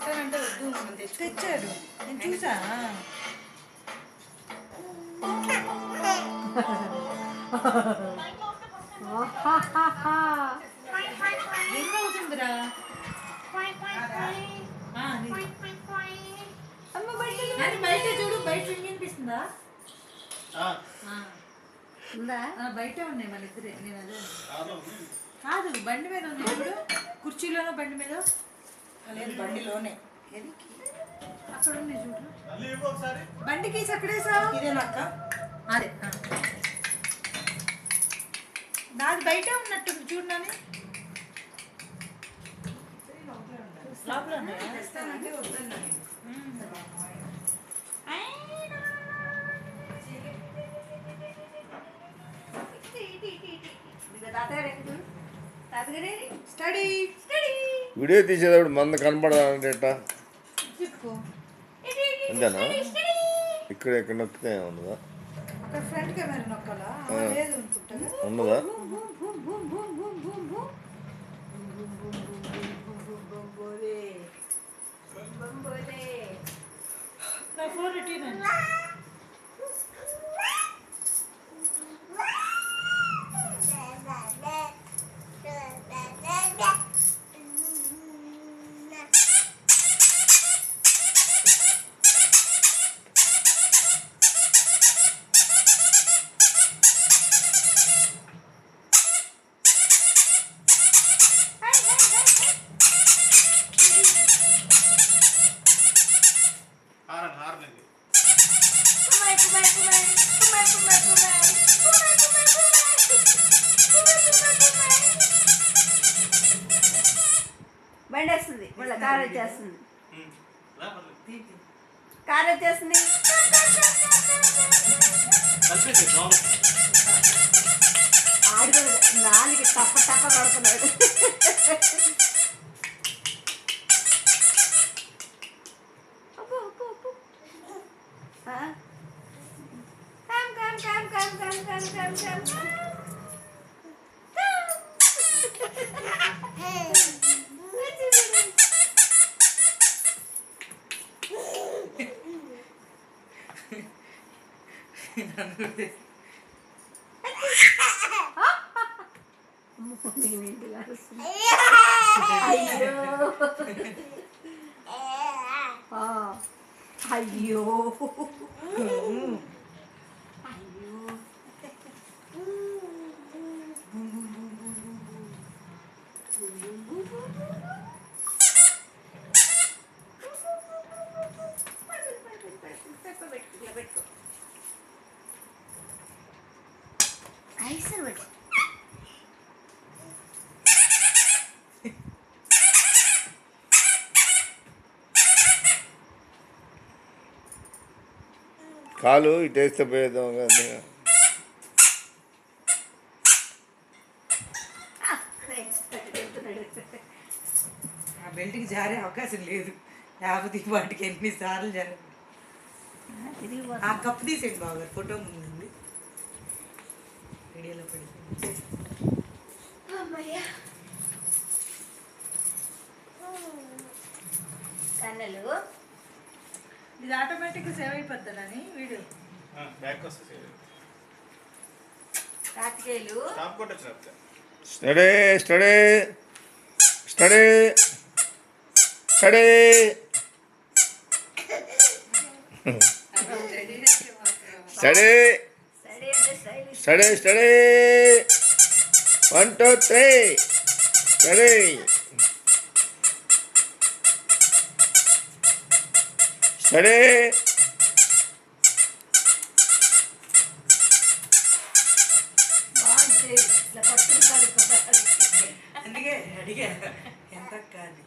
తెస్తానంటే వద్దు తెచ్చాడు, నేను చూసా. ఏమవుతుందిరా? బయట చూడు, బయట వినిపిస్తుందా? బయట ఉన్నాయి మన ఇద్దరే. నేను అదే కాదు, బండి మీద ఉంది చూడు, కుర్చీలోనో బండి మీద. లేదు, బండిలోనే. అక్కడ ఉన్నాయి చూడు, బండికి అక్కడేసా. ఇదేనక్క, అదే నాది బయట ఉన్నట్టుంది చూడని. లోపల తెస్తానంటే వద్దన్నా. వీడియో తీసేటప్పుడు మంద కనపడాలంటే అంతేనా? ఇక్కడ ఎక్కడ నొక్కితే ఉన్నదా? ఫ్రంట్ కెమెరా నొక్కాలా? ఉన్నదా? నా ఫోన్ ఎట్టినా బండి వస్తుంది, మళ్ళీ కార్ వచ్చేస్తుంది, కార్ వచ్చేస్తుంది. ఆడు నాలుగు టప్ప టప్ప పడుతున్నాడు. అయ్యో ఐసర్ పెట్టు. కాలు ఇటు వేస్తే పోయేద్దాం కదా. ఆ బెల్ట్కి జారే అవకాశం లేదు, లేకపోతే వాటికి ఎన్నిసార్లు జారే. ఆ కప్పు తీసేయండి బాగా, ఫోటో ముందు వీడియోలో పడి. కన్నలు ఇది ఆటోమేటిక్గా సేవ్ అయిపోతుందని వీడియో కార్తికేయులు study study study study study study study 1 2 3 study study. అందుకే అడిగా ఎంత కాదు.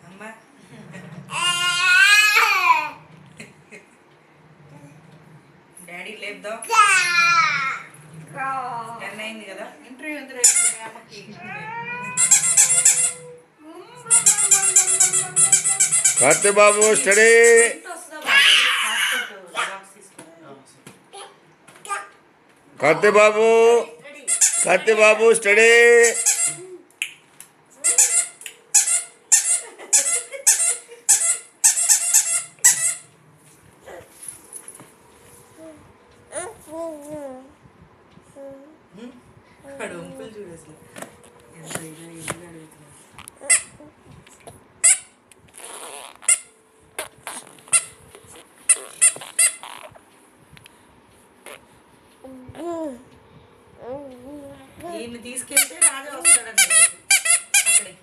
అమ్మా డాడీకి లేపుదాం. 10 అయింది కదా. ఇంటర్వ్యూ ఎందుకు కార్తీ బాబు స్టడీ. కార్తీ బాబు కార్తీ బాబు స్టడీ. అక్కడ వంపులు చూడు అసలు ఎంత ఇదిగా ఇల్లు అడుగుతున్నాడు. ఈయన్ని తీసుకెళ్తే రాజా వస్తాడంట అక్కడికి.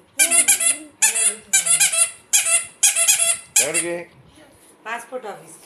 అదే అడుగుతున్నాను. ఎవరికి? Passport office.